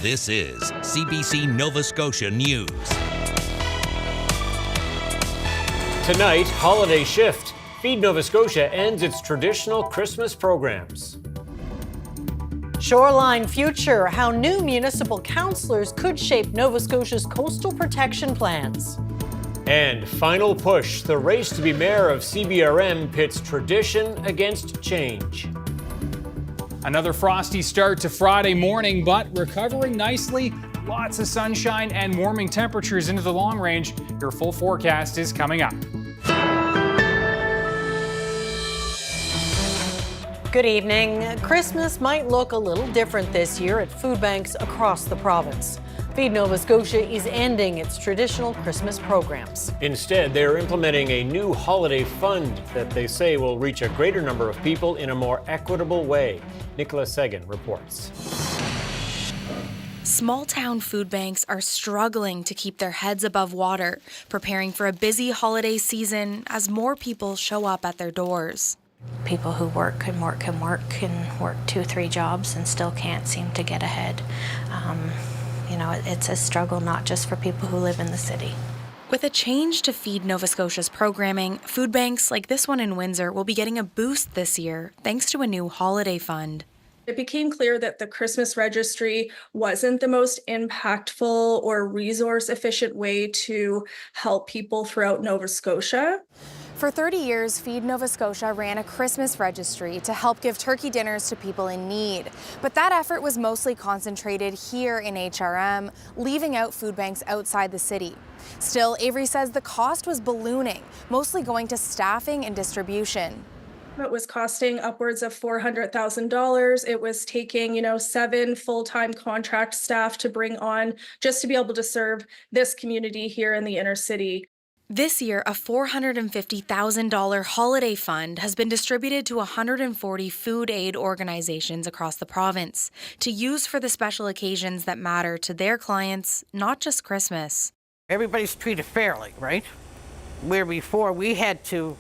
This is CBC Nova Scotia News. Tonight, holiday shift. Feed Nova Scotia ends its traditional Christmas programs. Shoreline future, how new municipal councillors could shape Nova Scotia's coastal protection plans. And final push, the race to be mayor of CBRM pits tradition against change. Another frosty start to Friday morning, but recovering nicely. Lots of sunshine and warming temperatures into the long range. Your full forecast is coming up. Good evening. Christmas might look a little different this year at food banks across the province. Feed Nova Scotia is ending its traditional Christmas programs. Instead, they are implementing a new holiday fund that they say will reach a greater number of people in a more equitable way. Nicholas Seguin reports. Small-town food banks are struggling to keep their heads above water, preparing for a busy holiday season as more people show up at their doors. People who work can work 2-3 jobs and still can't seem to get ahead. It's a struggle not just for people who live in the city. With a change to Feed Nova Scotia's programming, food banks like this one in Windsor will be getting a boost this year thanks to a new holiday fund. It became clear that the Christmas registry wasn't the most impactful or resource-efficient way to help people throughout Nova Scotia. For 30 years, Feed Nova Scotia ran a Christmas registry to help give turkey dinners to people in need. But that effort was mostly concentrated here in HRM, leaving out food banks outside the city. Still, Avery says the cost was ballooning, mostly going to staffing and distribution. It was costing upwards of $400,000. It was taking, 7 full-time contract staff to bring on just to be able to serve this community here in the inner city. This year, a $450,000 holiday fund has been distributed to 140 food aid organizations across the province to use for the special occasions that matter to their clients, not just Christmas. Everybody's treated fairly, right? Where before we had to,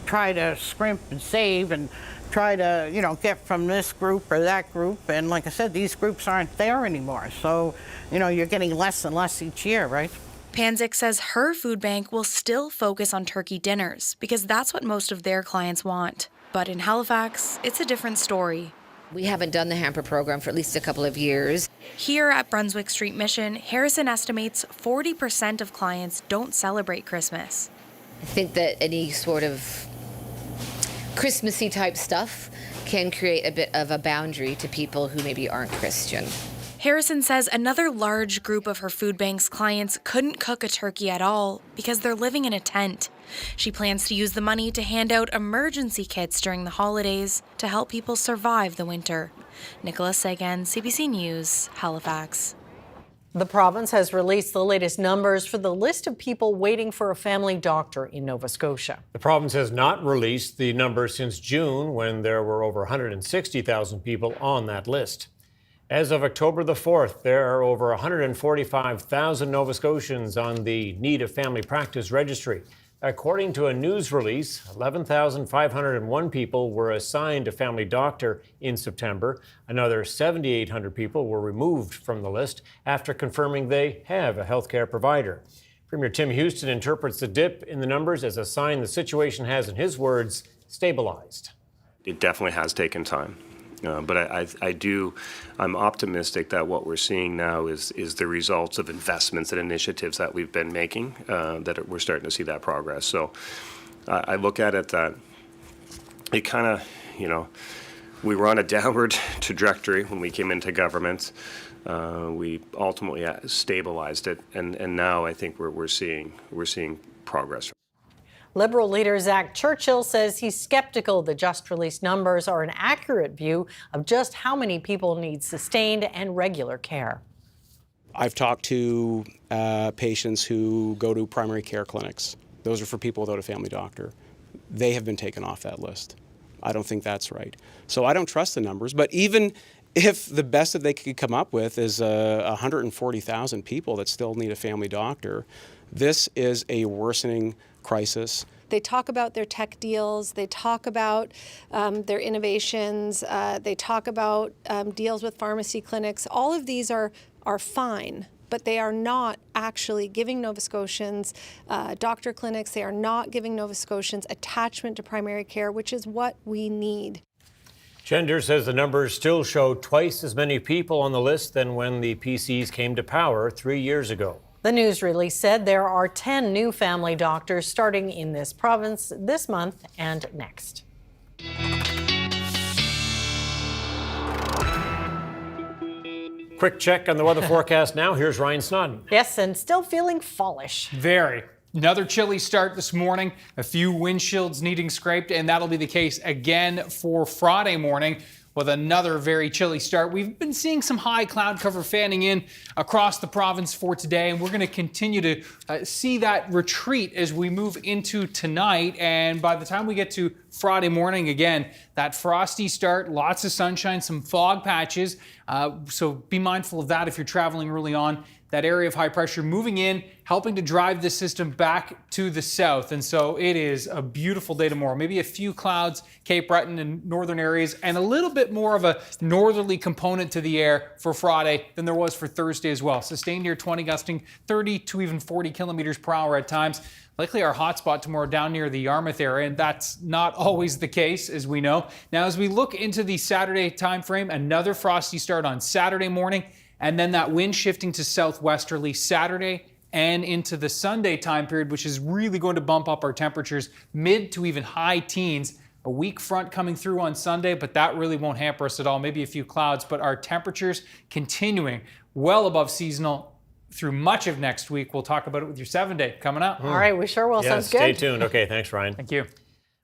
try to scrimp and save and try to, get from this group or that group. And like I said, these groups aren't there anymore. So, you're getting less and less each year, right? Panzik says her food bank will still focus on turkey dinners because that's what most of their clients want. But in Halifax, it's a different story. We haven't done the hamper program for at least a couple of years. Here at Brunswick Street Mission, Harrison estimates 40% of clients don't celebrate Christmas. I think that any sort of Christmassy type stuff can create a bit of a boundary to people who maybe aren't Christian. Harrison says another large group of her food bank's clients couldn't cook a turkey at all because they're living in a tent. She plans to use the money to hand out emergency kits during the holidays to help people survive the winter. Nicholas Sagan, CBC News, Halifax. The province has released the latest numbers for the list of people waiting for a family doctor in Nova Scotia. The province has not released the numbers since June, when there were over 160,000 people on that list. As of October the 4th, there are over 145,000 Nova Scotians on the Need of Family Practice Registry. According to a news release, 11,501 people were assigned a family doctor in September. Another 7,800 people were removed from the list after confirming they have a healthcare provider. Premier Tim Houston interprets the dip in the numbers as a sign the situation has, in his words, stabilized. It definitely has taken time. But I'm optimistic that what we're seeing now is the results of investments and initiatives that we've been making, that we're starting to see that progress. So I look at it that it kind of, we were on a downward trajectory when we came into government. We ultimately stabilized it, and now I think we're seeing progress. Liberal leader Zach Churchill says he's skeptical the just-released numbers are an accurate view of just how many people need sustained and regular care. I've talked to patients who go to primary care clinics. Those are for people without a family doctor. They have been taken off that list. I don't think that's right. So I don't trust the numbers, but even if the best that they could come up with is 140,000 people that still need a family doctor, this is a worsening crisis. They talk about their tech deals. They talk about their innovations. They talk about deals with pharmacy clinics. All of these are fine, but they are not actually giving Nova Scotians doctor clinics. They are not giving Nova Scotians attachment to primary care, which is what we need. Gender says the numbers still show twice as many people on the list than when the PCs came to power 3 years ago. The news release said there are 10 new family doctors starting in this province this month and next. Quick check on the weather forecast now. Here's Ryan Snoddon. Yes, and still feeling fallish. Very. Another chilly start this morning. A few windshields needing scraped, and that'll be the case again for Friday morning with another very chilly start. We've been seeing some high cloud cover fanning in across the province for today, and we're going to continue to see that retreat as we move into tonight. And by the time we get to Friday morning, again, that frosty start, lots of sunshine, some fog patches. So be mindful of that if you're traveling early on. That area of high pressure moving in, helping to drive the system back to the south. And so it is a beautiful day tomorrow. Maybe a few clouds, Cape Breton and northern areas, and a little bit more of a northerly component to the air for Friday than there was for Thursday as well. Sustained near 20, gusting 30 to even 40 kilometers per hour at times. Likely our hotspot tomorrow down near the Yarmouth area, and that's not always the case, as we know. Now, as we look into the Saturday time frame, another frosty start on Saturday morning, and then that wind shifting to southwesterly Saturday and into the Sunday time period, which is really going to bump up our temperatures mid to even high teens. A weak front coming through on Sunday, but that really won't hamper us at all. Maybe a few clouds, but our temperatures continuing well above seasonal through much of next week. We'll talk about it with your 7-day coming up. All right, we sure will. Yes, Sounds good. stay tuned. Okay, thanks, Ryan. Thank you.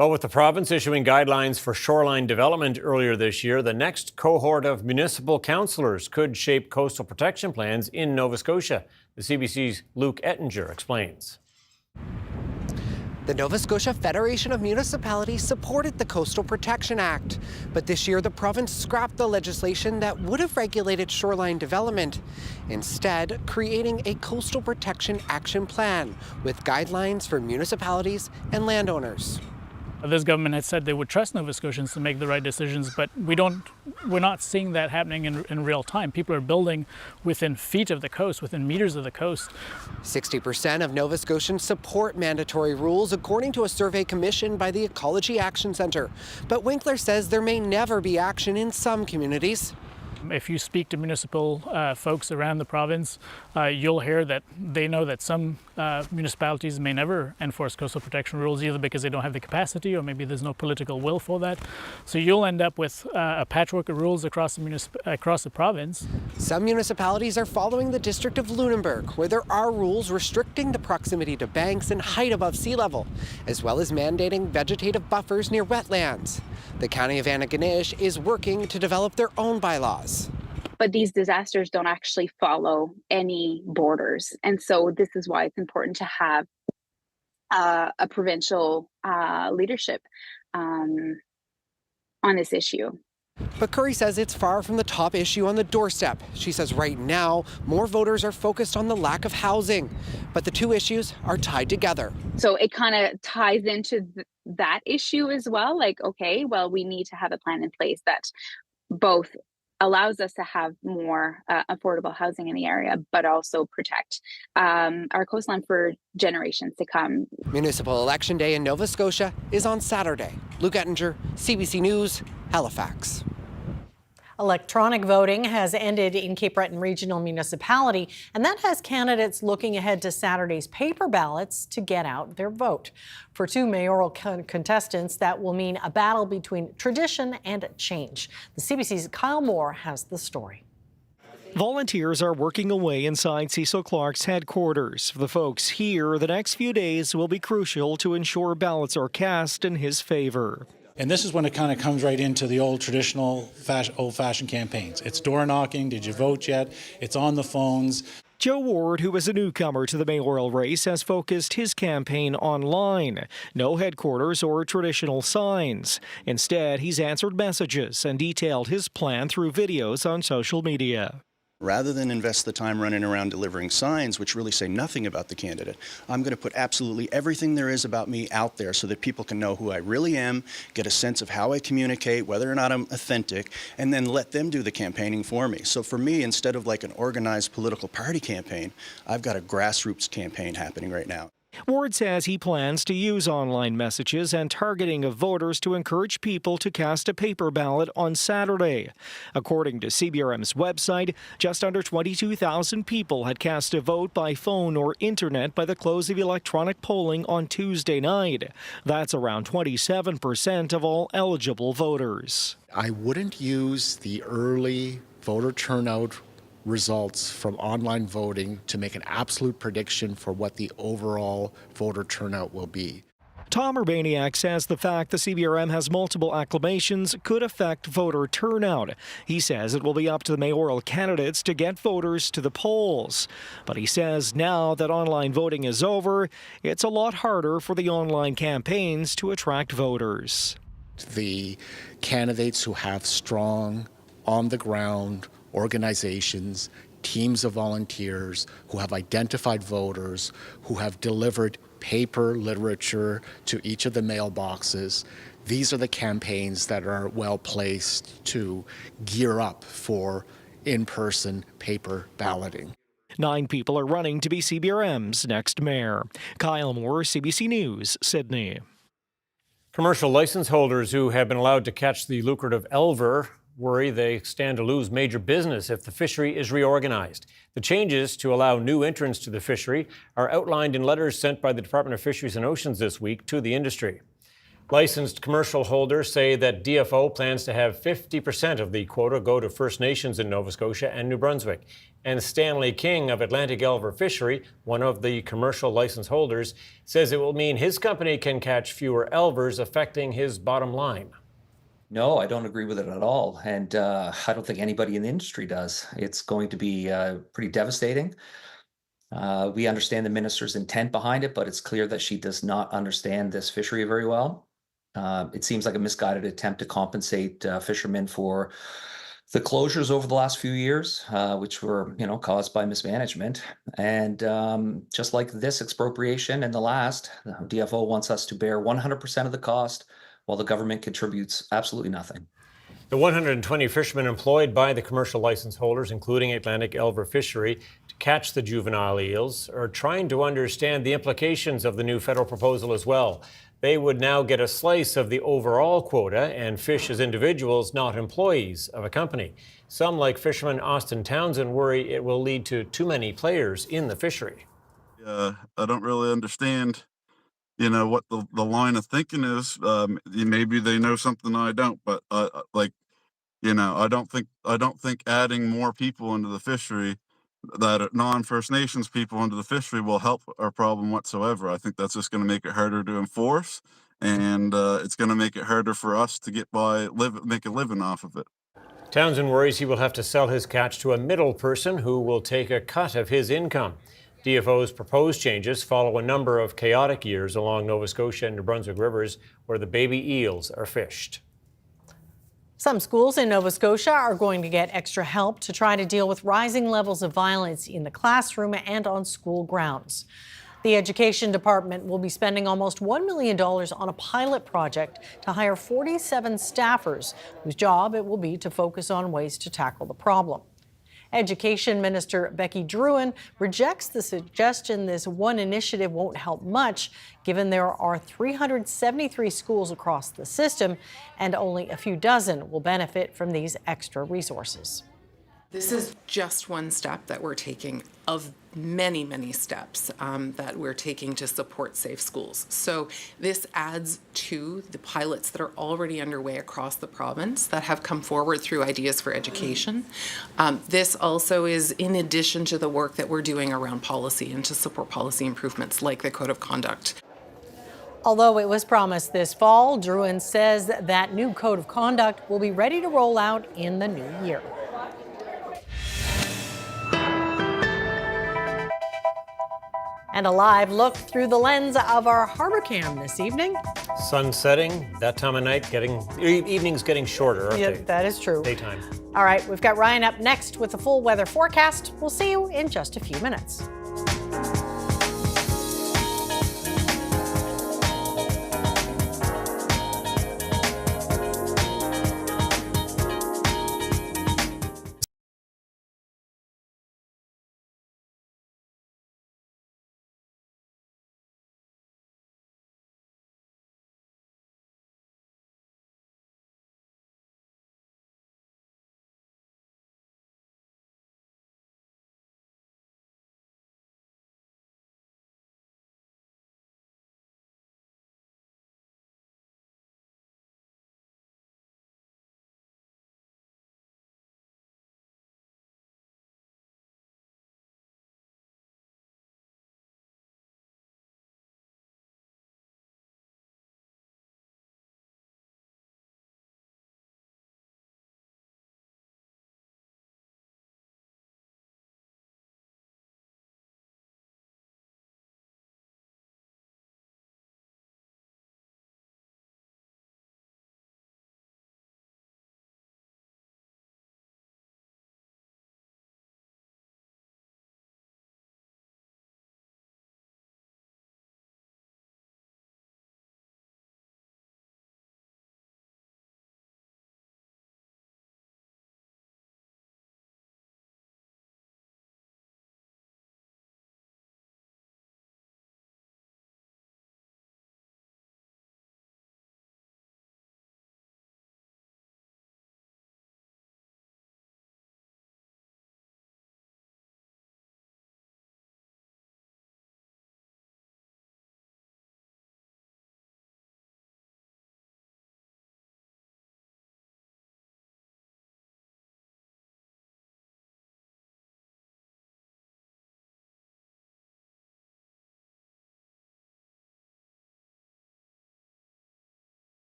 Well, with the province issuing guidelines for shoreline development earlier this year, the next cohort of municipal councillors could shape coastal protection plans in Nova Scotia. The CBC's Luke Ettinger explains. The Nova Scotia Federation of Municipalities supported the Coastal Protection Act, but this year the province scrapped the legislation that would have regulated shoreline development, instead creating a Coastal Protection Action Plan with guidelines for municipalities and landowners. This government has said they would trust Nova Scotians to make the right decisions, but we're not seeing that happening in real time. People are building within feet of the coast, within meters of the coast. 60% of Nova Scotians support mandatory rules, according to a survey commissioned by the Ecology Action Centre. But Winkler says there may never be action in some communities. If you speak to municipal folks around the province, you'll hear that they know that some municipalities may never enforce coastal protection rules, either because they don't have the capacity or maybe there's no political will for that. So you'll end up with a patchwork of rules across the province. Some municipalities are following the District of Lunenburg, where there are rules restricting the proximity to banks and height above sea level, as well as mandating vegetative buffers near wetlands. The County of Antigonish is working to develop their own bylaws. But these disasters don't actually follow any borders. And so this is why it's important to have a provincial leadership on this issue. But Curry says it's far from the top issue on the doorstep. She says right now, more voters are focused on the lack of housing, but the two issues are tied together. So it kind of ties into that issue as well. Like, okay, well, we need to have a plan in place that both allows us to have more affordable housing in the area, but also protect our coastline for generations to come. Municipal Election Day in Nova Scotia is on Saturday. Luke Ettinger, CBC News, Halifax. Electronic voting has ended in Cape Breton Regional Municipality, and that has candidates looking ahead to Saturday's paper ballots to get out their vote. For two mayoral contestants, that will mean a battle between tradition and change. The CBC's Kyle Moore has the story. Volunteers are working away inside Cecil Clark's headquarters. For the folks here, the next few days will be crucial to ensure ballots are cast in his favor. And this is when it kind of comes right into the old traditional old-fashioned campaigns. It's door knocking, did you vote yet? It's on the phones. Joe Ward, who is a newcomer to the mayoral race, has focused his campaign online. No headquarters or traditional signs. Instead, he's answered messages and detailed his plan through videos on social media. Rather than invest the time running around delivering signs, which really say nothing about the candidate, I'm going to put absolutely everything there is about me out there so that people can know who I really am, get a sense of how I communicate, whether or not I'm authentic, and then let them do the campaigning for me. So for me, instead of like an organized political party campaign, I've got a grassroots campaign happening right now. Ward says he plans to use online messages and targeting of voters to encourage people to cast a paper ballot on Saturday. According to CBRM's website, just under 22,000 people had cast a vote by phone or internet by the close of electronic polling on Tuesday night. That's around 27% of all eligible voters. I wouldn't use the early voter turnout results from online voting to make an absolute prediction for what the overall voter turnout will be. Tom Urbaniak says the fact the CBRM has multiple acclamations could affect voter turnout. He says it will be up to the mayoral candidates to get voters to the polls. But he says now that online voting is over, it's a lot harder for the online campaigns to attract voters. The candidates who have strong, on-the-ground organizations, teams of volunteers who have identified voters, who have delivered paper literature to each of the mailboxes. These are the campaigns that are well placed to gear up for in-person paper balloting. 9 people are running to be CBRM's next mayor. Kyle Moore, CBC News, Sydney. Commercial license holders who have been allowed to catch the lucrative Elver worry they stand to lose major business if the fishery is reorganized. The changes to allow new entrants to the fishery are outlined in letters sent by the Department of Fisheries and Oceans this week to the industry. Licensed commercial holders say that DFO plans to have 50% of the quota go to First Nations in Nova Scotia and New Brunswick. And Stanley King of Atlantic Elver Fishery, one of the commercial license holders, says it will mean his company can catch fewer elvers, affecting his bottom line. No, I don't agree with it at all. And I don't think anybody in the industry does. It's going to be pretty devastating. We understand the minister's intent behind it, but it's clear that she does not understand this fishery very well. It seems like a misguided attempt to compensate fishermen for the closures over the last few years, which were, caused by mismanagement. And just like this expropriation and the last, DFO wants us to bear 100% of the cost, while the government contributes absolutely nothing. The 120 fishermen employed by the commercial license holders, including Atlantic Elver Fishery, to catch the juvenile eels, are trying to understand the implications of the new federal proposal as well. They would now get a slice of the overall quota and fish as individuals, not employees of a company. Some, like fisherman Austin Townsend, worry it will lead to too many players in the fishery. I don't really understand what the line of thinking is. Maybe they know something I don't, but I don't think adding more people into the fishery, that are non-First Nations people into the fishery, will help our problem whatsoever. I think that's just going to make it harder to enforce, and it's going to make it harder for us to get by, make a living off of it. Townsend worries he will have to sell his catch to a middle person who will take a cut of his income. DFO's proposed changes follow a number of chaotic years along Nova Scotia and New Brunswick rivers where the baby eels are fished. Some schools in Nova Scotia are going to get extra help to try to deal with rising levels of violence in the classroom and on school grounds. The Education Department will be spending almost $1 million on a pilot project to hire 47 staffers whose job it will be to focus on ways to tackle the problem. Education Minister Becky Drouin rejects the suggestion this one initiative won't help much, given there are 373 schools across the system and only a few dozen will benefit from these extra resources. This is just one step that we're taking of many, many steps that we're taking to support safe schools. So this adds to the pilots that are already underway across the province that have come forward through Ideas for Education. This also is in addition to the work that we're doing around policy and to support policy improvements like the Code of Conduct. Although it was promised this fall, Drouin says that new Code of Conduct will be ready to roll out in the new year. And a live look through the lens of our harbor cam this evening. Sun setting, that time of night, evenings getting shorter, aren't they? That is true. Daytime. All right, we've got Ryan up next with the full weather forecast. We'll see you in just a few minutes.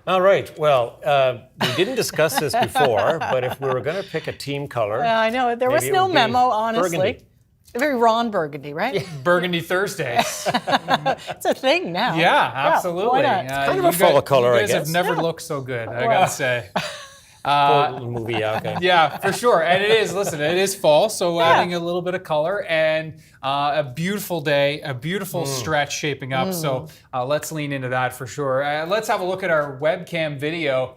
All right. Well, we didn't discuss this before, but if we were going to pick a team color, I know there was maybe it no would be memo, honestly. burgundy. Very Ron Burgundy, right? Burgundy Thursdays. It's a thing now. Yeah, absolutely. why not? It's kind of a full of color, You I guys guess. have never looked so good, I gotta say. Full movie, yeah, okay. Yeah, for sure. And it is, listen, it is fall, so adding a little bit of color and a beautiful day, a beautiful stretch shaping up. So let's lean into that for sure. Let's have a look at our webcam video.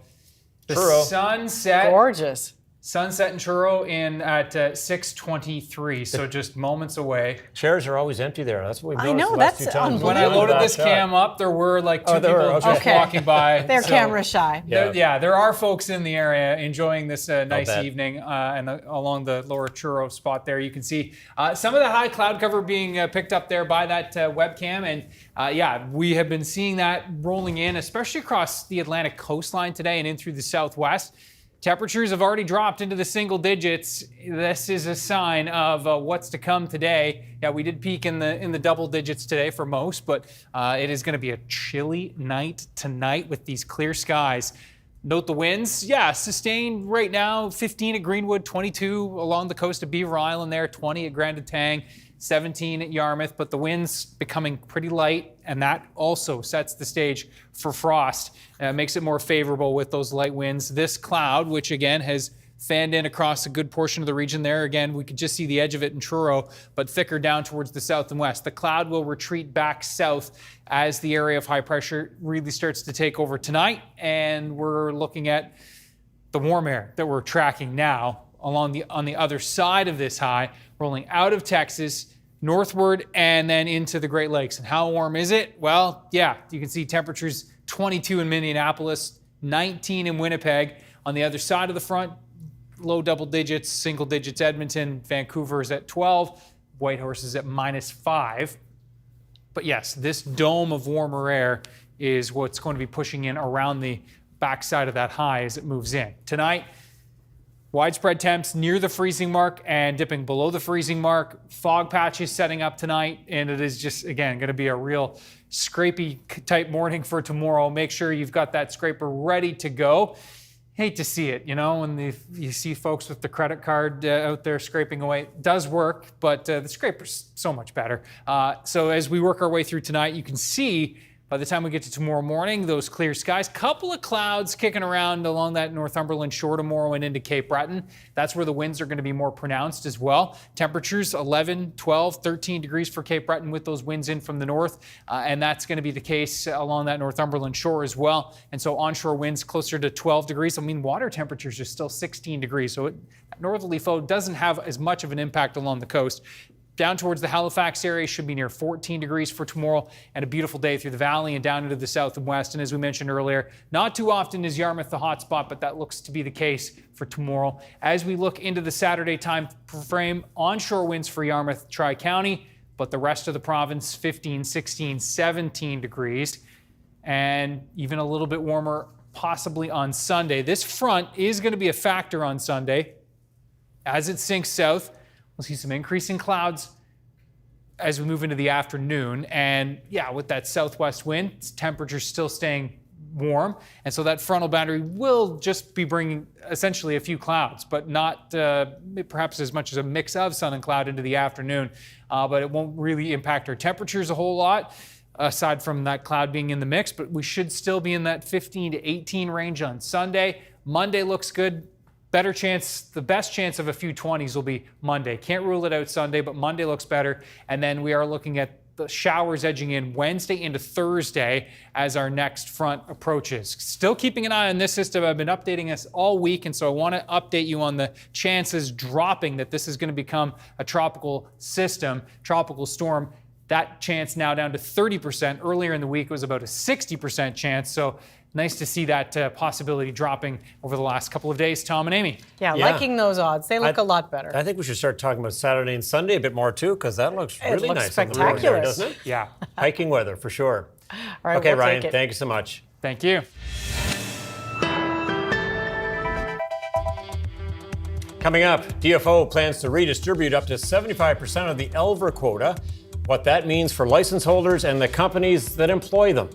The Churro. sunset. Gorgeous. Sunset in Churro in at 6:23, so just moments away. Chairs are always empty there. That's what we've I noticed know, the last that's few times. When I loaded this cam up, there were like two people just walking by. They're camera shy. There are folks in the area enjoying this nice bet. evening, and along the lower Churro spot there, you can see some of the high cloud cover being picked up there by that webcam, and we have been seeing that rolling in, especially across the Atlantic coastline today and in through the southwest. Temperatures have already dropped into the single digits. This is a sign of what's to come today. Yeah, we did peak in the double digits today for most, but it is going to be a chilly night tonight with these clear skies. Note the winds, yeah, sustained right now, 15 at Greenwood, 22 along the coast of Beaver Island there, 20 at Grand Etang, 17 at Yarmouth, but the winds becoming pretty light, and that also sets the stage for frost. Makes it more favorable with those light winds. This cloud, which again has fanned in across a good portion of the region there. Again, we could just see the edge of it in Truro, but thicker down towards the south and west. The cloud will retreat back south as the area of high pressure really starts to take over tonight, and we're looking at the warm air that we're tracking now on the other side of this high, rolling out of Texas, northward, and then into the Great Lakes. And how warm is it? Well, yeah, you can see temperatures 22 in Minneapolis, 19 in Winnipeg. On the other side of the front, low double digits, single digits, Edmonton, Vancouver is at 12, Whitehorse is at -5. But yes, this dome of warmer air is what's going to be pushing in around the backside of that high as it moves in. Tonight, widespread temps near the freezing mark and dipping below the freezing mark. Fog patches setting up tonight, and it is just, again, going to be a real scrapey type morning for tomorrow. Make sure you've got that scraper ready to go. Hate to see it, you know, when you see folks with the credit card out there scraping away. It does work, but the scraper's so much better. So as we work our way through tonight, you can see by the time we get to tomorrow morning, those clear skies, couple of clouds kicking around along that Northumberland shore tomorrow and into Cape Breton. That's where the winds are going to be more pronounced as well. Temperatures 11, 12, 13 degrees for Cape Breton with those winds in from the north. And that's going to be the case along that Northumberland shore as well. And so onshore winds closer to 12 degrees. I mean, water temperatures are still 16 degrees. So northerly flow doesn't have as much of an impact along the coast. Down towards the Halifax area should be near 14 degrees for tomorrow, and a beautiful day through the valley and down into the south and west. And as we mentioned earlier, not too often is Yarmouth the hot spot, but that looks to be the case for tomorrow. As we look into the Saturday time frame, onshore winds for Yarmouth, Tri-County, but the rest of the province, 15, 16, 17 degrees, and even a little bit warmer possibly on Sunday. This front is going to be a factor on Sunday. As it sinks south, we'll see some increasing clouds as we move into the afternoon. And yeah, with that southwest wind, temperatures still staying warm. And so that frontal boundary will just be bringing essentially a few clouds, but not perhaps as much as a mix of sun and cloud into the afternoon. But it won't really impact our temperatures a whole lot, aside from that cloud being in the mix. But we should still be in that 15 to 18 range on Sunday. Monday looks good. Better chance, the best chance of a few 20s will be Monday. Can't rule it out Sunday, but Monday looks better. And then we are looking at the showers edging in Wednesday into Thursday as our next front approaches. Still keeping an eye on this system. I've been updating us all week, and so I want to update you on the chances dropping that this is going to become a tropical system, tropical storm. That chance now down to 30%. Earlier in the week it was about a 60% chance. So nice to see that possibility dropping over the last couple of days, Tom and Amy. Yeah, liking those odds. They look a lot better. I think we should start talking about Saturday and Sunday a bit more too, because that looks really nice. Spectacular, on the road there, doesn't it? Yeah. Hiking weather for sure. All right, okay, we'll Ryan, take it. thank you so much. Thank you. Coming up, DFO plans to redistribute up to 75% of the Elver quota. What that means for license holders and the companies that employ them.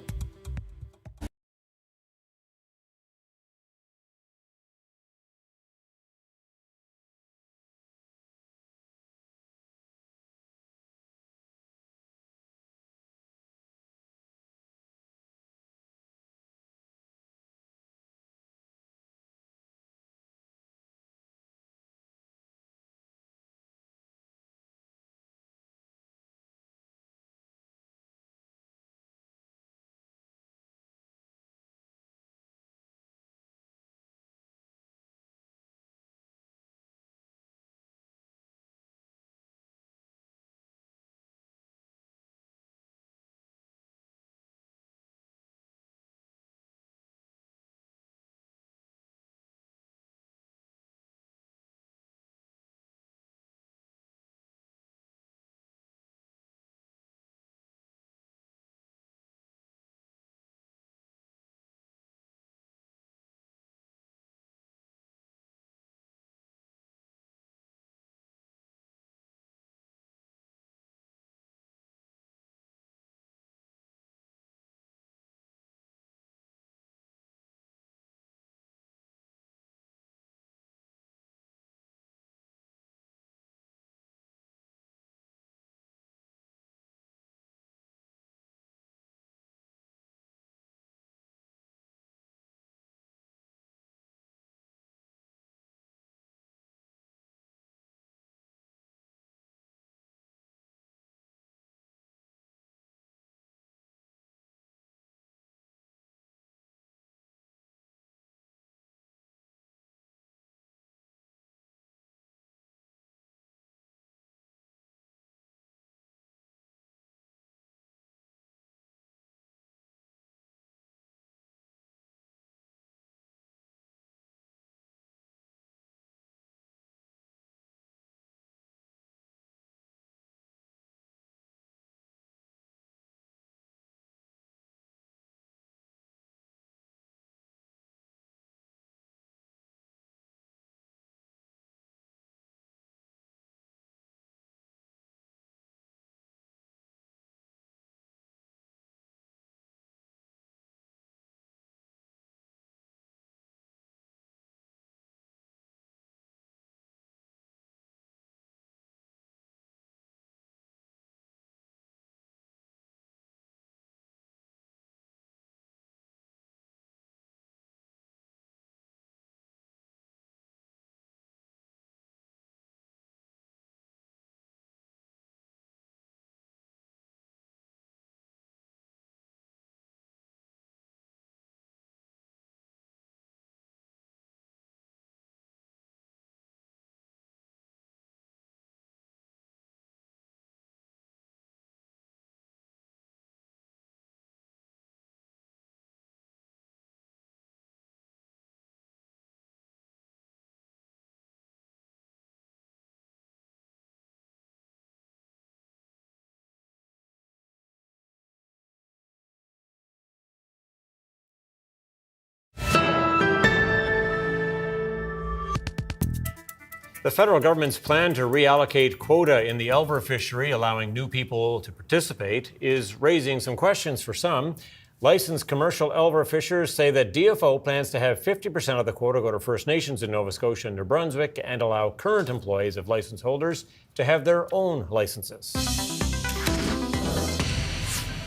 The federal government's plan to reallocate quota in the Elver fishery, allowing new people to participate, is raising some questions for some. Licensed commercial Elver fishers say that DFO plans to have 50% of the quota go to First Nations in Nova Scotia and New Brunswick and allow current employees of license holders to have their own licenses.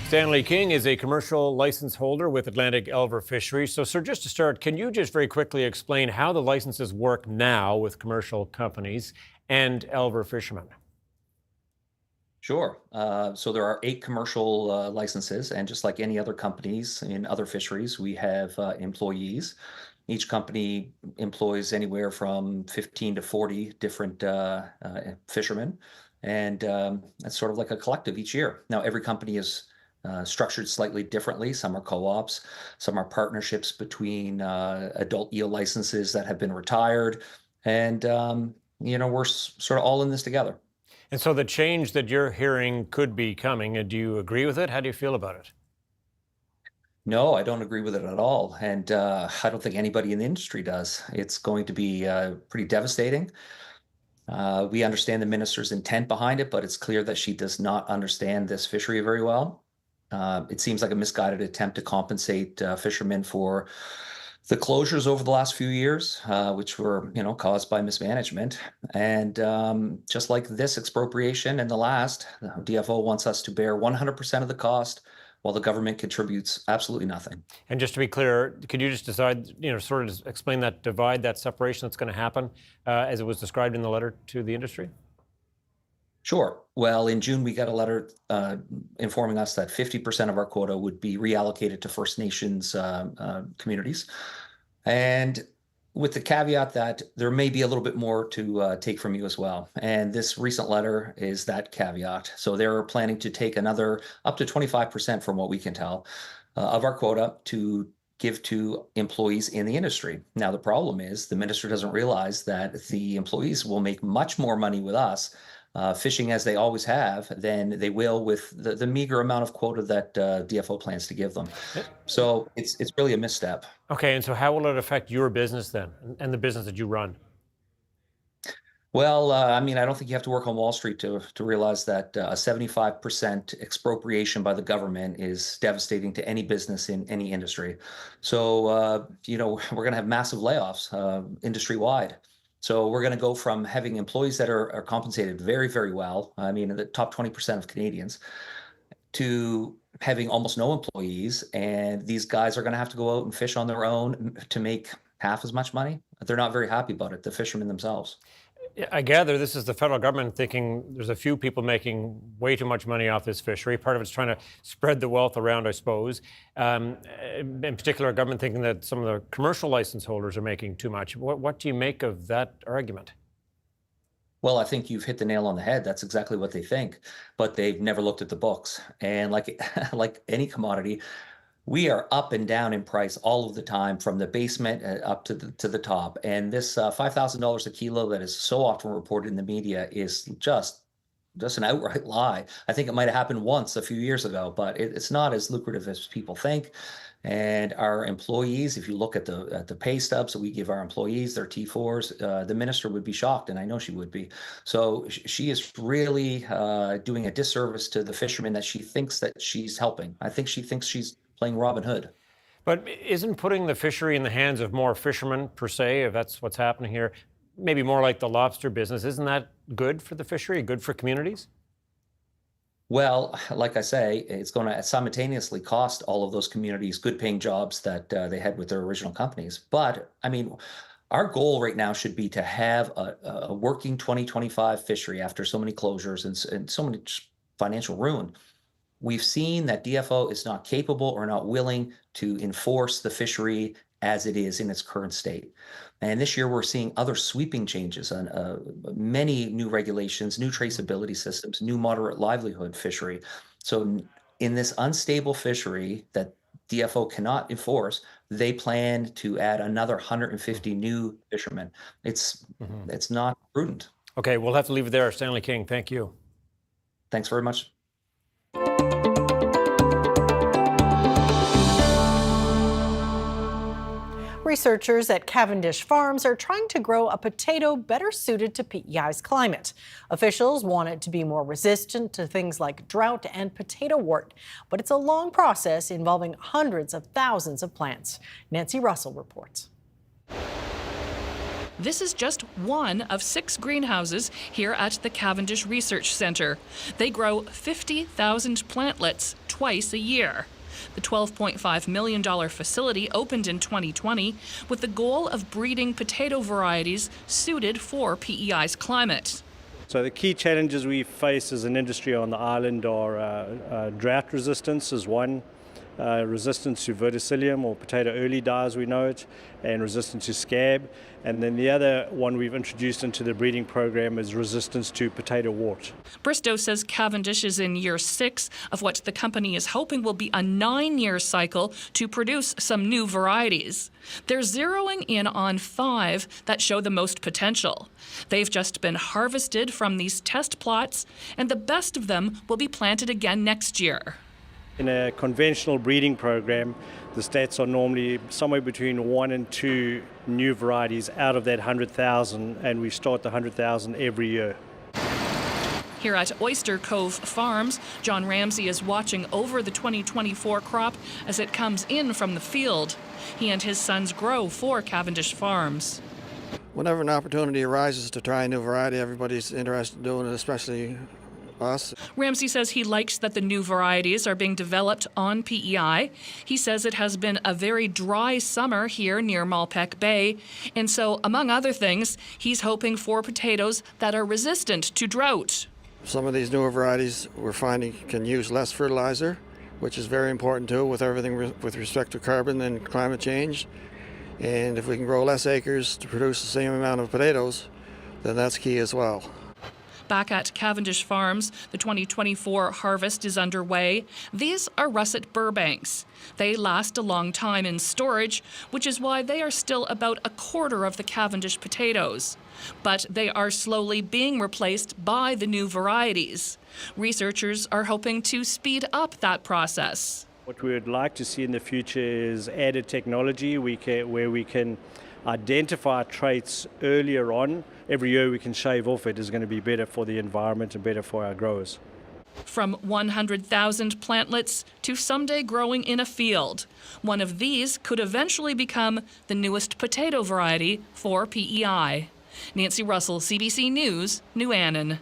Stanley King is a commercial license holder with Atlantic Elver Fisheries. So, sir, just to start, can you just very quickly explain how the licenses work now with commercial companies and Elver fishermen? Sure. So there are 8 commercial licenses, and just like any other companies in other fisheries, we have employees. Each company employs anywhere from 15 to 40 different fishermen, and it's sort of like a collective each year. Now, every company is structured slightly differently. Some are co-ops, some are partnerships between adult eel licenses that have been retired, and we're sort of all in this together. And so the change that you're hearing could be coming. Do you agree with it? How do you feel about it? No, I don't agree with it at all. And I don't think anybody in the industry does. It's going to be pretty devastating. We understand the minister's intent behind it, but it's clear that she does not understand this fishery very well. It seems like a misguided attempt to compensate fishermen for the closures over the last few years, which were, caused by mismanagement. And just like this expropriation and the last, the DFO wants us to bear 100% of the cost while the government contributes absolutely nothing. And just to be clear, could you just decide, sort of explain that divide, that separation that's going to happen as it was described in the letter to the industry? Sure. Well, in June, we got a letter informing us that 50% of our quota would be reallocated to First Nations communities. And with the caveat that there may be a little bit more to take from you as well. And this recent letter is that caveat. So they're planning to take another up to 25% from what we can tell of our quota to give to employees in the industry. Now, the problem is the minister doesn't realize that the employees will make much more money with us fishing as they always have than they will with the meager amount of quota that DFO plans to give them. So it's really a misstep. Okay, and so how will it affect your business then and the business that you run? Well, I don't think you have to work on Wall Street to realize that a 75% expropriation by the government is devastating to any business in any industry. So, we're going to have massive layoffs industry-wide. So we're going to go from having employees that are compensated very, very well, the top 20% of Canadians, to having almost no employees. And these guys are going to have to go out and fish on their own to make half as much money. They're not very happy about it, the fishermen themselves. I gather this is the federal government thinking there's a few people making way too much money off this fishery. Part of it's trying to spread the wealth around, I suppose. In particular, government thinking that some of the commercial license holders are making too much. What do you make of that argument? Well, I think you've hit the nail on the head. That's exactly what they think, but they've never looked at the books. And like any commodity, we are up and down in price all of the time, from the basement up to the top. And this $5,000 a kilo that is so often reported in the media is just an outright lie. I think it might have happened once a few years ago, but it's not as lucrative as people think. And our employees, if you look at the pay stubs that we give our employees, their T4s, the minister would be shocked, and I know she would be. So she is really doing a disservice to the fishermen that she thinks that she's helping. I think she thinks she's playing Robin Hood. But isn't putting the fishery in the hands of more fishermen, per se, if that's what's happening here, maybe more like the lobster business, isn't that good for the fishery, good for communities? Well, like I say, it's going to simultaneously cost all of those communities good-paying jobs that they had with their original companies. But, our goal right now should be to have a working 2025 fishery after so many closures and so much financial ruin. We've seen that DFO is not capable or not willing to enforce the fishery as it is in its current state. And this year we're seeing other sweeping changes on many new regulations, new traceability systems, new moderate livelihood fishery. So in this unstable fishery that DFO cannot enforce, they plan to add another 150 new fishermen. It's not prudent. Okay, we'll have to leave it there. Stanley King, thank you. Thanks very much. Researchers at Cavendish Farms are trying to grow a potato better suited to PEI's climate. Officials want it to be more resistant to things like drought and potato wart, but it's a long process involving hundreds of thousands of plants. Nancy Russell reports. This is just one of 6 greenhouses here at the Cavendish Research Centre. They grow 50,000 plantlets twice a year. The $12.5 million facility opened in 2020 with the goal of breeding potato varieties suited for PEI's climate. So the key challenges we face as an industry on the island are drought resistance is one, resistance to verticillium or potato early die as we know it, and resistance to scab. And then the other one we've introduced into the breeding program is resistance to potato wart. Bristow says Cavendish is in year 6 of what the company is hoping will be a 9-year cycle to produce some new varieties. They're zeroing in on 5 that show the most potential. They've just been harvested from these test plots, and the best of them will be planted again next year. In a conventional breeding program, the stats are normally somewhere between 1 and 2 new varieties out of that 100,000, and we start the 100,000 every year. Here at Oyster Cove Farms, John Ramsey is watching over the 2024 crop as it comes in from the field. He and his sons grow for Cavendish Farms. Whenever an opportunity arises to try a new variety, everybody's interested in doing it, especially us. Ramsey says he likes that the new varieties are being developed on PEI. He says it has been a very dry summer here near Malpeque Bay, and so, among other things, he's hoping for potatoes that are resistant to drought. Some of these newer varieties we're finding can use less fertilizer, which is very important too with everything with respect to carbon and climate change. And if we can grow less acres to produce the same amount of potatoes, then that's key as well. Back at Cavendish Farms, the 2024 harvest is underway. These are russet Burbanks. They last a long time in storage, which is why they are still about a quarter of the Cavendish potatoes. But they are slowly being replaced by the new varieties. Researchers are hoping to speed up that process. What we would like to see in the future is added technology where we can identify traits earlier on. Every year we can shave off it is going to be better for the environment and better for our growers. From 100,000 plantlets to someday growing in a field. One of these could eventually become the newest potato variety for PEI. Nancy Russell, CBC News, New Annan.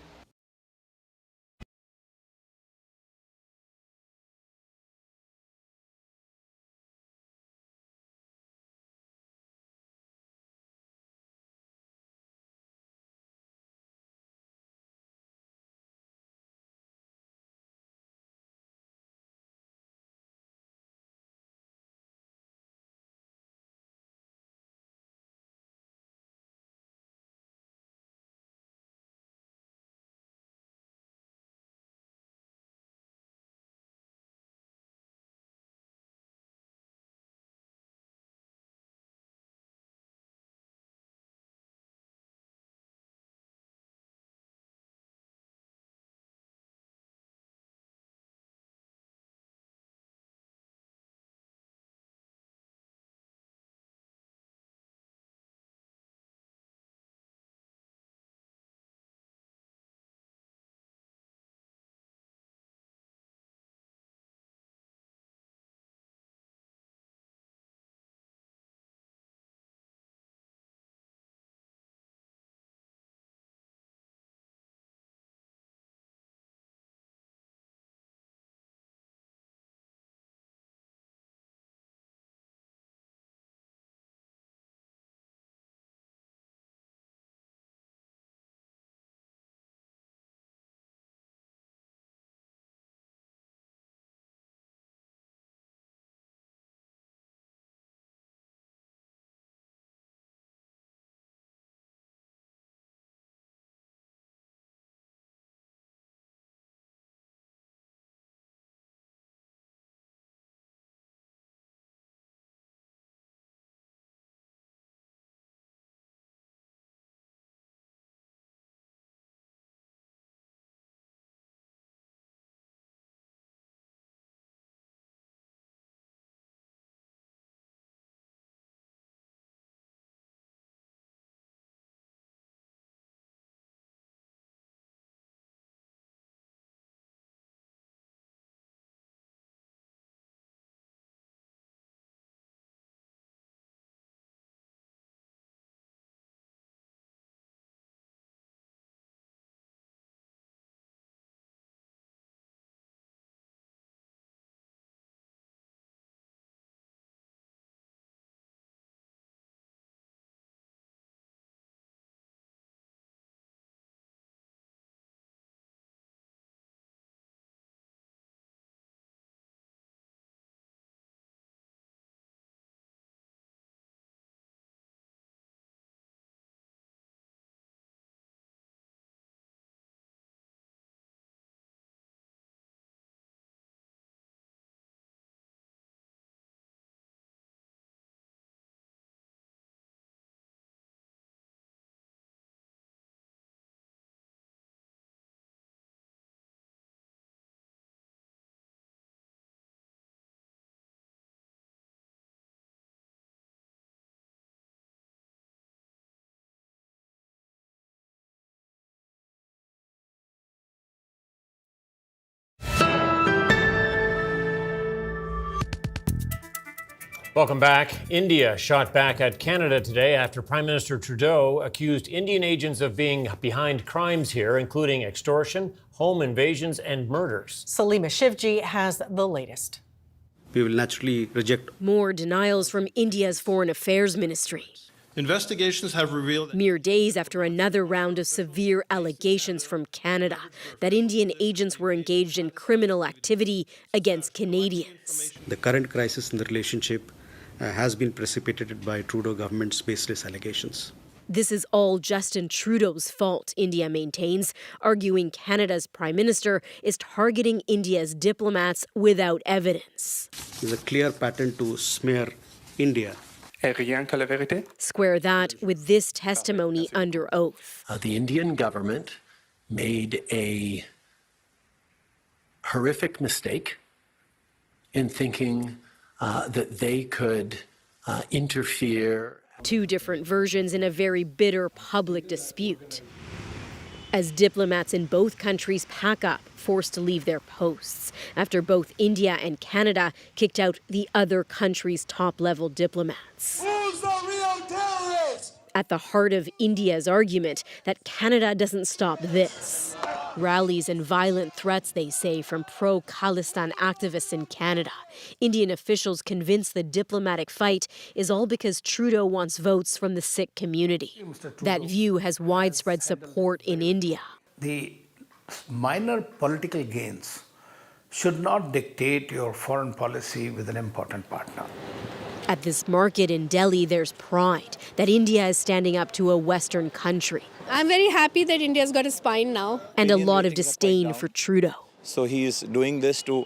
Welcome back. India shot back at Canada today after Prime Minister Trudeau accused Indian agents of being behind crimes here, including extortion, home invasions, and murders. Salima Shivji has the latest. We will naturally reject more denials from India's Foreign Affairs Ministry. Investigations have revealed mere days after another round of severe allegations from Canada that Indian agents were engaged in criminal activity against Canadians. The current crisis in the relationship has been precipitated by Trudeau government's baseless allegations. This is all Justin Trudeau's fault, India maintains, arguing Canada's Prime Minister is targeting India's diplomats without evidence. There's a clear pattern to smear India. Square that with this testimony under oath. The Indian government made a horrific mistake in thinking that they could interfere. Two different versions in a very bitter public dispute. As diplomats in both countries pack up, forced to leave their posts, after both India and Canada kicked out the other country's top-level diplomats. Who's the real terrorist? At the heart of India's argument that Canada doesn't stop this. Rallies and violent threats, they say, from pro-Khalistan activists in Canada. Indian officials convinced the diplomatic fight is all because Trudeau wants votes from the Sikh community. That view has widespread support in India. The minor political gains should not dictate your foreign policy with an important partner. At this market in Delhi, there's pride that India is standing up to a Western country. I'm very happy that India's got a spine now. And a lot of disdain for Trudeau. So he's doing this to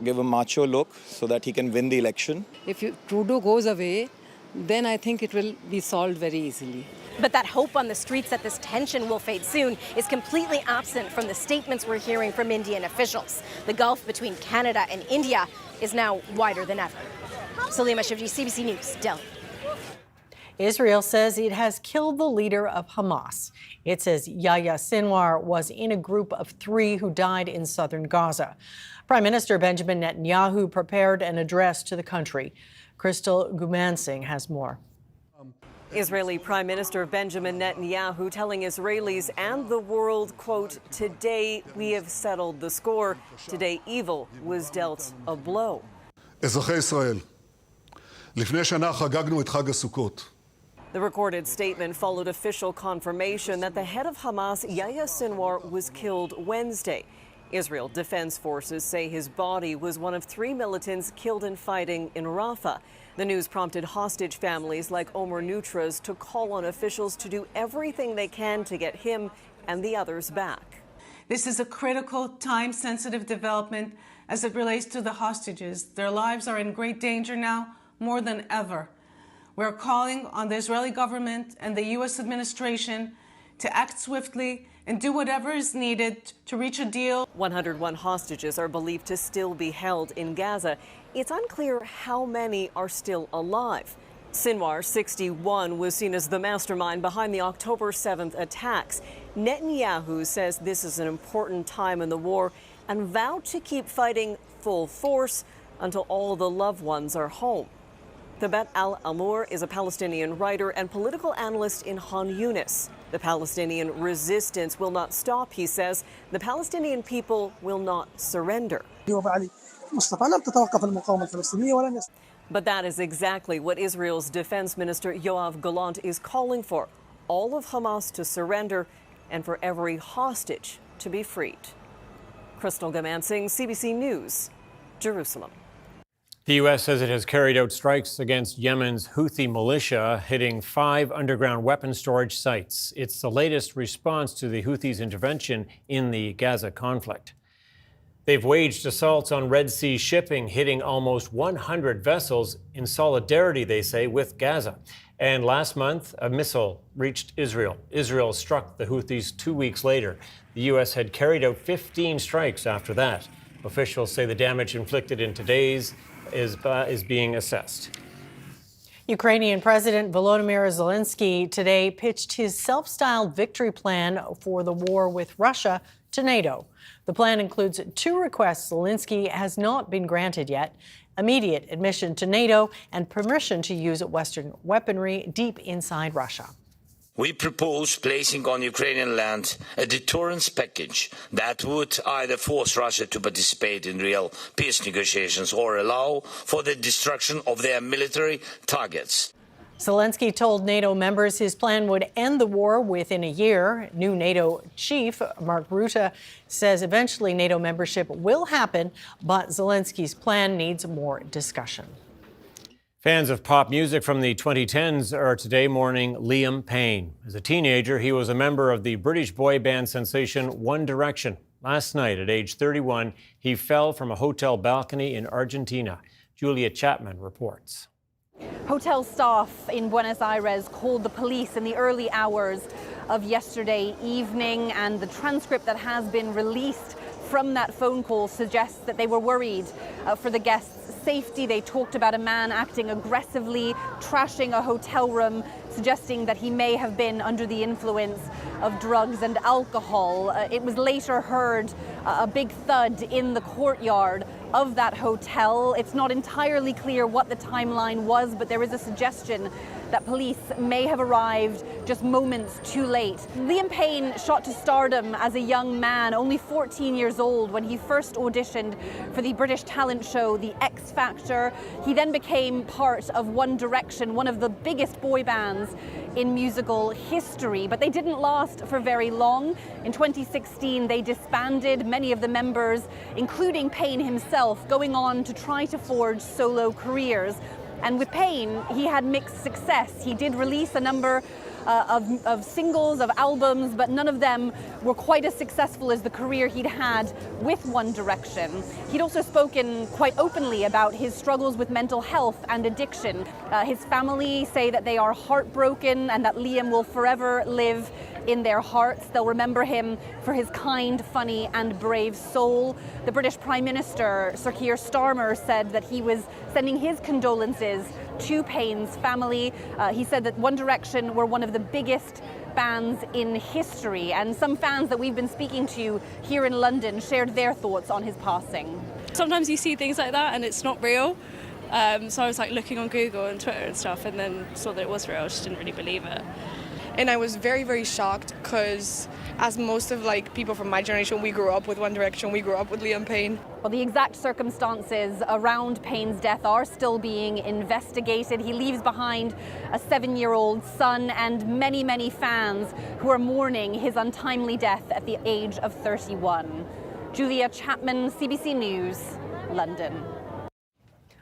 give a macho look so that he can win the election. If Trudeau goes away, then I think it will be solved very easily. But that hope on the streets that this tension will fade soon is completely absent from the statements we're hearing from Indian officials. The gulf between Canada and India is now wider than ever. Salima Shivji, CBC News, Delhi. Israel says it has killed the leader of Hamas. It says Yahya Sinwar was in a group of 3 who died in southern Gaza. Prime Minister Benjamin Netanyahu prepared an address to the country. Crystal Gumansing has more. Israeli Prime Minister Benjamin Netanyahu telling Israelis and the world, quote, "Today we have settled the score. Today evil was dealt a blow." אזרחי ישראל, לפני שנה חגגנו את חג הסוכות. The recorded statement followed official confirmation that the head of Hamas, Yahya Sinwar, was killed Wednesday. Israel Defense Forces say his body was one of 3 militants killed in fighting in Rafah. The news prompted hostage families like Omer Nutras to call on officials to do everything they can to get him and the others back. This is a critical, time-sensitive development as it relates to the hostages. Their lives are in great danger now, more than ever. We're calling on the Israeli government and the U.S. administration to act swiftly and do whatever is needed to reach a deal. 101 hostages are believed to still be held in Gaza. It's unclear how many are still alive. Sinwar, 61, was seen as the mastermind behind the October 7th attacks. Netanyahu says this is an important time in the war and vowed to keep fighting full force until all the loved ones are home. Thabet Al-Amour is a Palestinian writer and political analyst in Khan Yunis. The Palestinian resistance will not stop, he says. The Palestinian people will not surrender. But that is exactly what Israel's Defense Minister Yoav Gallant is calling for. All of Hamas to surrender and for every hostage to be freed. Crystal Gamansing, CBC News, Jerusalem. The U.S. says it has carried out strikes against Yemen's Houthi militia, hitting 5 underground weapon storage sites. It's the latest response to the Houthis' intervention in the Gaza conflict. They've waged assaults on Red Sea shipping, hitting almost 100 vessels in solidarity, they say, with Gaza. And last month, a missile reached Israel. Israel struck the Houthis 2 weeks later. The U.S. had carried out 15 strikes after that. Officials say the damage inflicted in today's is being assessed. Ukrainian President Volodymyr Zelensky today pitched his self-styled victory plan for the war with Russia to NATO. The plan includes 2 requests Zelensky has not been granted yet: immediate admission to NATO, and permission to use Western weaponry deep inside Russia. We propose placing on Ukrainian land a deterrence package that would either force Russia to participate in real peace negotiations or allow for the destruction of their military targets. Zelensky told NATO members his plan would end the war within a year. New NATO chief Mark Rutte says eventually NATO membership will happen, but Zelensky's plan needs more discussion. Fans of pop music from the 2010s are today mourning Liam Payne. As a teenager, he was a member of the British boy band sensation One Direction. Last night, at age 31, he fell from a hotel balcony in Argentina. Julia Chapman reports. Hotel staff in Buenos Aires called the police in the early hours of yesterday evening, and the transcript that has been released from that phone call suggests that they were worried for the guests' safety. They talked about a man acting aggressively, trashing a hotel room, suggesting that he may have been under the influence of drugs and alcohol. It was later heard a big thud in the courtyard of that hotel. It's not entirely clear what the timeline was, but there is a suggestion that police may have arrived just moments too late. Liam Payne shot to stardom as a young man, only 14 years old, when he first auditioned for the British talent show The X Factor. He then became part of One Direction, one of the biggest boy bands in musical history, but they didn't last for very long. In 2016, they disbanded, many of the members, including Payne himself, going on to try to forge solo careers. And with Payne, he had mixed success. He did release a number of singles, of albums, but none of them were quite as successful as the career he'd had with One Direction. He'd also spoken quite openly about his struggles with mental health and addiction. His family say that they are heartbroken and that Liam will forever live in their hearts. They'll remember him for his kind, funny, and brave soul. The British Prime Minister, Sir Keir Starmer, said that he was sending his condolences to Payne's family. He said that One Direction were one of the biggest bands in history, and some fans that we've been speaking to here in London shared their thoughts on his passing. Sometimes you see things like that and it's not real. So I was like looking on Google and Twitter and stuff, and then saw that it was real. I just didn't really believe it. And I was very, very shocked because, as most of people from my generation, we grew up with One Direction, we grew up with Liam Payne. Well, the exact circumstances around Payne's death are still being investigated. He leaves behind a 7-year-old son and many, many fans who are mourning his untimely death at the age of 31. Julia Chapman, CBC News, London.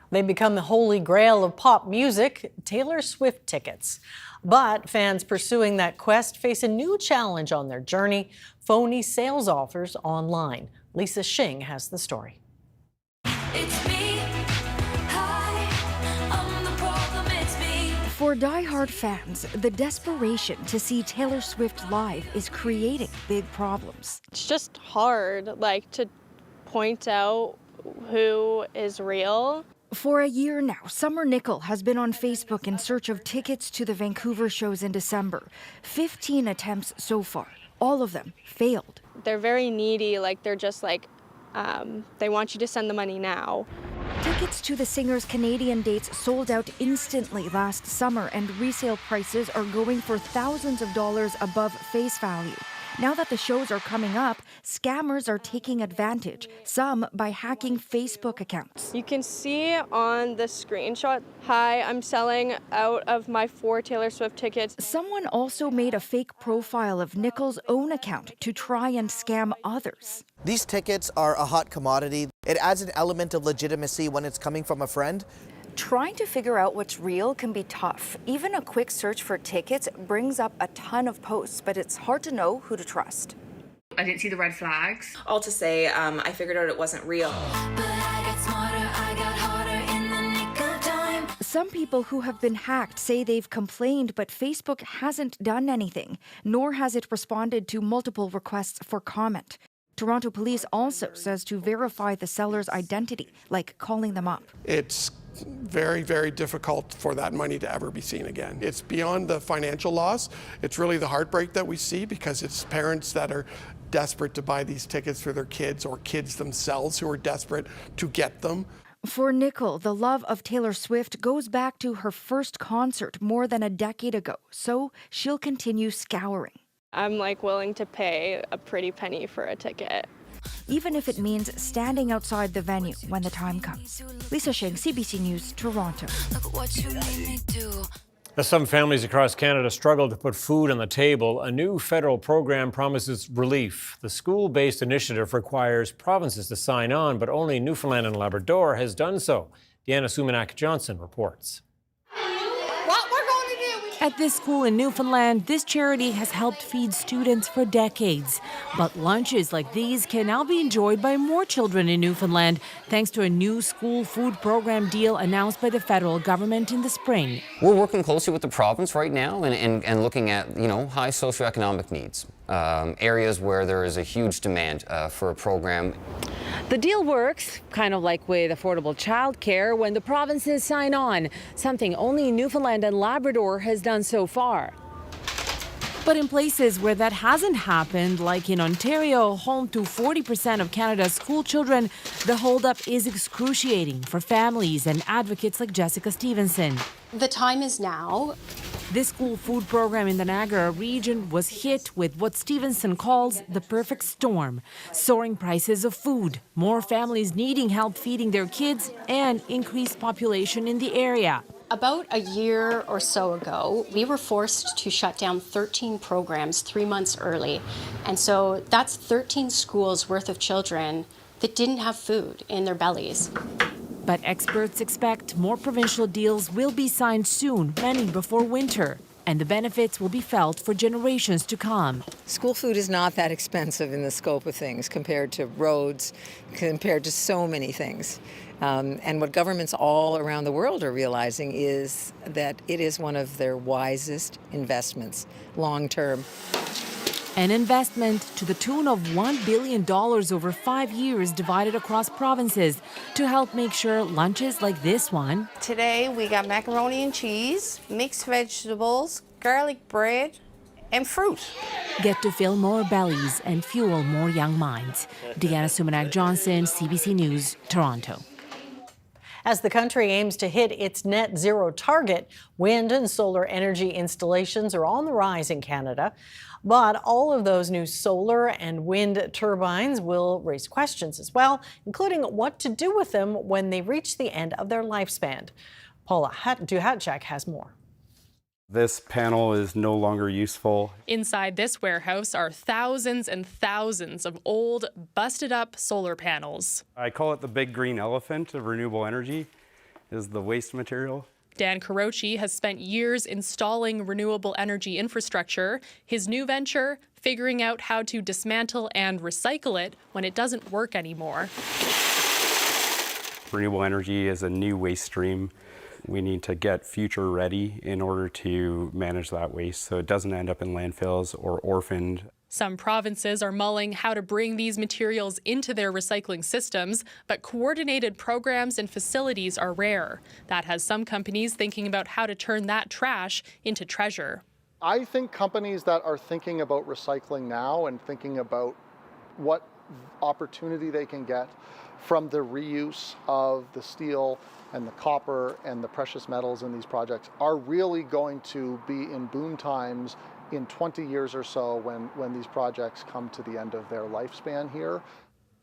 They become the holy grail of pop music, Taylor Swift tickets. But fans pursuing that quest face a new challenge on their journey: phony sales offers online. Lisa Shing has the story. For die-hard fans, the desperation to see Taylor Swift live is creating big problems. It's just hard, to point out who is real. For a year now, Summer Nickel has been on Facebook in search of tickets to the Vancouver shows in December. 15 attempts so far. All of them failed. They're very needy, they're just they want you to send the money now. Tickets to the singer's Canadian dates sold out instantly last summer, and resale prices are going for thousands of dollars above face value. Now that the shows are coming up, scammers are taking advantage, some by hacking Facebook accounts. You can see on the screenshot, "Hi, I'm selling out of my 4 Taylor Swift tickets." Someone also made a fake profile of Nickel's own account to try and scam others. These tickets are a hot commodity. It adds an element of legitimacy when it's coming from a friend. Trying to figure out what's real can be tough. Even a quick search for tickets brings up a ton of posts, but it's hard to know who to trust. I didn't see the red flags. All to say, I figured out it wasn't real. Some people who have been hacked say they've complained, but Facebook hasn't done anything, nor has it responded to multiple requests for comment. Toronto Police also says to verify the seller's identity, like calling them up. It's very, very difficult for that money to ever be seen again. It's beyond the financial loss. It's really the heartbreak that we see, because it's parents that are desperate to buy these tickets for their kids, or kids themselves who are desperate to get them. For Nicole, the love of Taylor Swift goes back to her first concert more than a decade ago, so she'll continue scouring. I'm willing to pay a pretty penny for a ticket. Even if it means standing outside the venue when the time comes. Lisa Shing, CBC News, Toronto. As some families across Canada struggle to put food on the table, a new federal program promises relief. The school-based initiative requires provinces to sign on, but only Newfoundland and Labrador has done so. Deanna Sumanak-Johnson reports. At this school in Newfoundland, this charity has helped feed students for decades. But lunches like these can now be enjoyed by more children in Newfoundland thanks to a new school food program deal announced by the federal government in the spring. We're working closely with the province right now and looking at, high socioeconomic needs, areas where there is a huge demand for a program. The deal works, kind of like with affordable childcare, when the provinces sign on, something only Newfoundland and Labrador has done so far. But in places where that hasn't happened, like in Ontario, home to 40% of Canada's school children, the holdup is excruciating for families and advocates like Jessica Stevenson. The time is now. This school food program in the Niagara region was hit with what Stevenson calls the perfect storm. Soaring prices of food, more families needing help feeding their kids, and increased population in the area. About a year or so ago, we were forced to shut down 13 programs 3 months early. And so that's 13 schools worth of children that didn't have food in their bellies. But experts expect more provincial deals will be signed soon, many before winter, and the benefits will be felt for generations to come. School food is not that expensive in the scope of things compared to roads, compared to so many things. And what governments all around the world are realizing is that it is one of their wisest investments, long term. An investment to the tune of $1 billion over 5 years divided across provinces to help make sure lunches like this one. Today we got macaroni and cheese, mixed vegetables, garlic bread, and fruit. Get to fill more bellies and fuel more young minds. Deanna Sumanak-Johnson, CBC News, Toronto. As the country aims to hit its net zero target, wind and solar energy installations are on the rise in Canada. But all of those new solar and wind turbines will raise questions as well, including what to do with them when they reach the end of their lifespan. Paula Duhatchak has more. This panel is no longer useful. Inside this warehouse are thousands and thousands of old, busted up solar panels. I call it the big green elephant of renewable energy, is the waste material. Dan Carochi has spent years installing renewable energy infrastructure. His new venture, figuring out how to dismantle and recycle it when it doesn't work anymore. Renewable energy is a new waste stream. We need to get future ready in order to manage that waste so it doesn't end up in landfills or orphaned. Some provinces are mulling how to bring these materials into their recycling systems, but coordinated programs and facilities are rare. That has some companies thinking about how to turn that trash into treasure. I think companies that are thinking about recycling now and thinking about what opportunity they can get from the reuse of the steel and the copper and the precious metals in these projects are really going to be in boom times in 20 years or so when these projects come to the end of their lifespan here.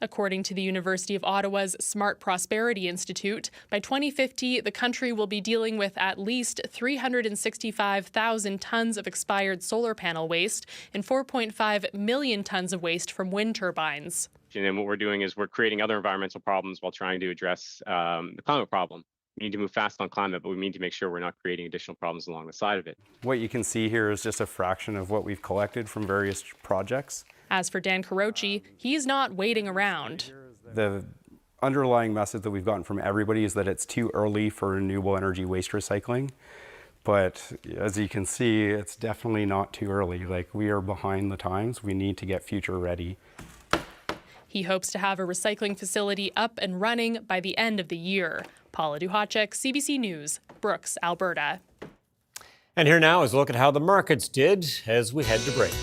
According to the University of Ottawa's Smart Prosperity Institute, by 2050, the country will be dealing with at least 365,000 tons of expired solar panel waste and 4.5 million tons of waste from wind turbines. And what we're doing is we're creating other environmental problems while trying to address the climate problem. We need to move fast on climate, but we need to make sure we're not creating additional problems along the side of it. What you can see here is just a fraction of what we've collected from various projects. As for Dan Carochi, he's not waiting around. The underlying message that we've gotten from everybody is that it's too early for renewable energy waste recycling. But as you can see, it's definitely not too early. We are behind the times. We need to get future ready. He hopes to have a recycling facility up and running by the end of the year. Paula Duhatchek, CBC News, Brooks, Alberta. And here now is a look at how the markets did as we head to break.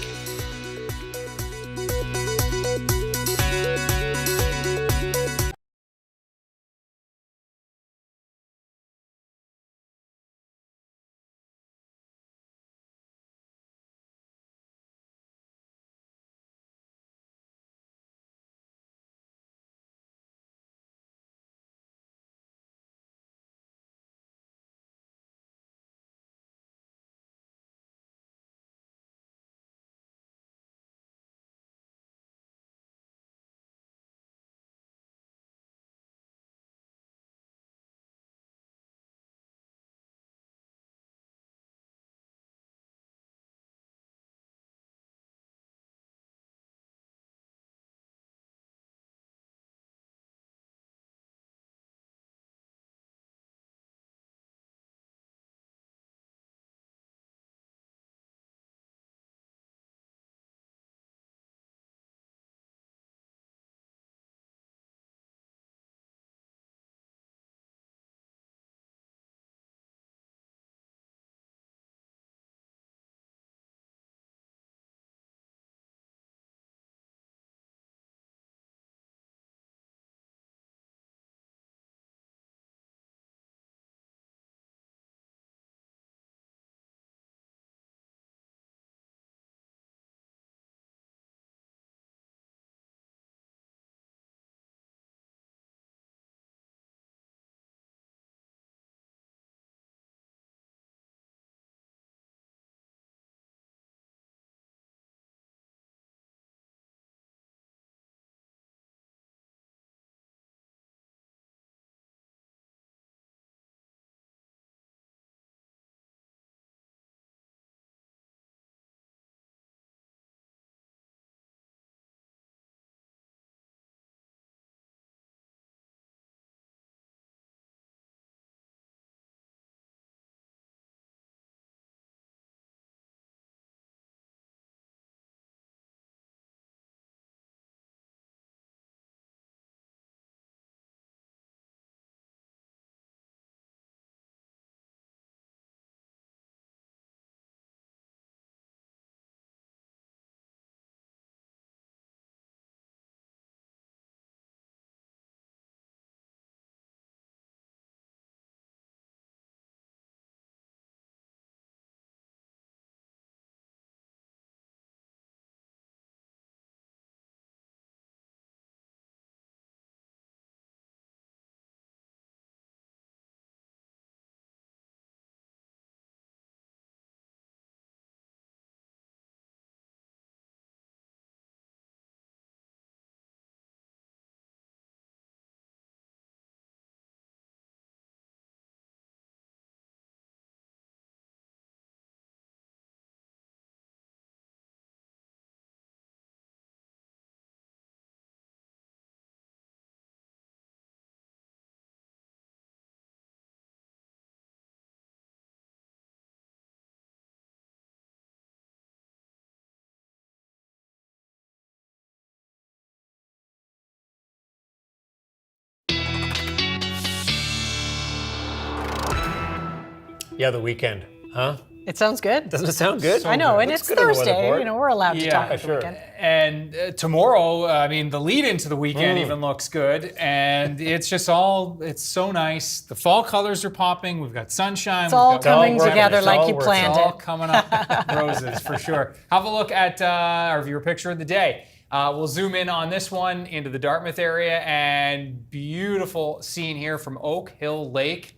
Yeah, the weekend, huh? It sounds good. Doesn't it sound good? I know, good. and Looks it's good on the Thursday. weatherboard. You know, we're allowed to talk about sure. the weekend. And tomorrow, I mean, the lead into the weekend even looks good. And it's just it's so nice. The fall colors are popping. We've got sunshine. It's all coming together like you planned it. It's all coming up roses for sure. Have a look at our viewer picture of the day. We'll zoom in on this one into the Dartmouth area, and beautiful scene here from Oak Hill Lake.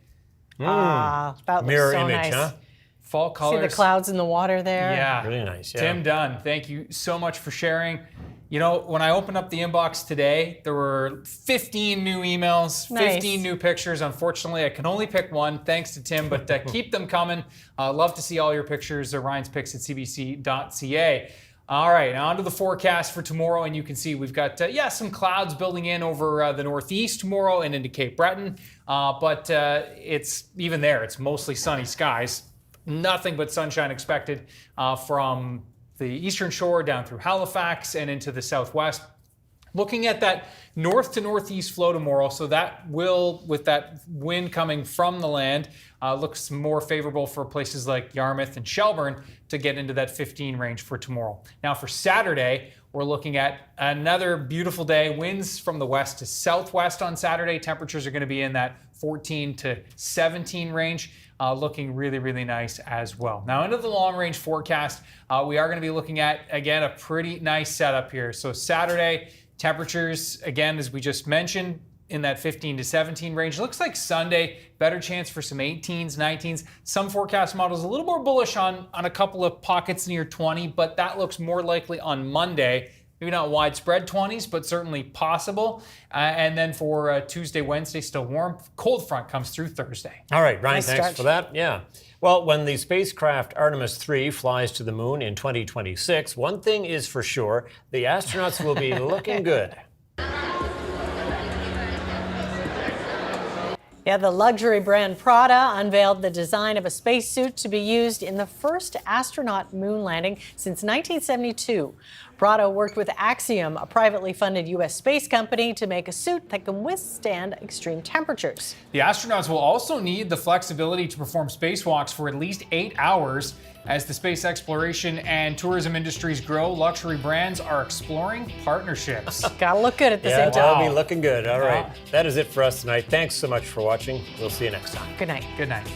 That looks Mirror so image, nice. huh? Fall colors. See the clouds in the water there? Yeah. Really nice, yeah. Tim Dunn, thank you so much for sharing. You know, when I opened up the inbox today, there were 15 new emails, 15 new pictures. Unfortunately, I can only pick one, thanks to Tim, but keep them coming. Love to see all your pictures. Ryan's Picks at cbc.ca. All right, on to the forecast for tomorrow, and you can see we've got, some clouds building in over the northeast tomorrow and into Cape Breton, but it's even there. It's mostly sunny skies. Nothing but sunshine expected from the eastern shore down through Halifax and into the southwest. Looking at that north to northeast flow tomorrow, so that will, with that wind coming from the land, looks more favorable for places like Yarmouth and Shelburne to get into that 15 range for tomorrow. Now for Saturday, we're looking at another beautiful day. Winds from the west to southwest on Saturday. Temperatures are going to be in that 14 to 17 range. Looking really, really nice as well. Now into the long range forecast, we are going to be looking at, again, a pretty nice setup here. So Saturday, temperatures, again, as we just mentioned, in that 15 to 17 range. Looks like Sunday, better chance for some 18s, 19s. Some forecast models a little more bullish on a couple of pockets near 20, but that looks more likely on Monday. Maybe not widespread 20s, but certainly possible. And then for Tuesday, Wednesday, still warm. Cold front comes through Thursday. All right, Ryan, thanks for that. Yeah. Well, when the spacecraft Artemis 3 flies to the moon in 2026, one thing is for sure, the astronauts will be looking good. Yeah, the luxury brand Prada unveiled the design of a spacesuit to be used in the first astronaut moon landing since 1972. Prada worked with Axiom, a privately funded U.S. space company, to make a suit that can withstand extreme temperatures. The astronauts will also need the flexibility to perform spacewalks for at least 8 hours. As the space exploration and tourism industries grow, luxury brands are exploring partnerships. Gotta look good at the same time. They'll be looking good. All right. That is it for us tonight. Thanks so much for watching. We'll see you next time. Good night. Good night.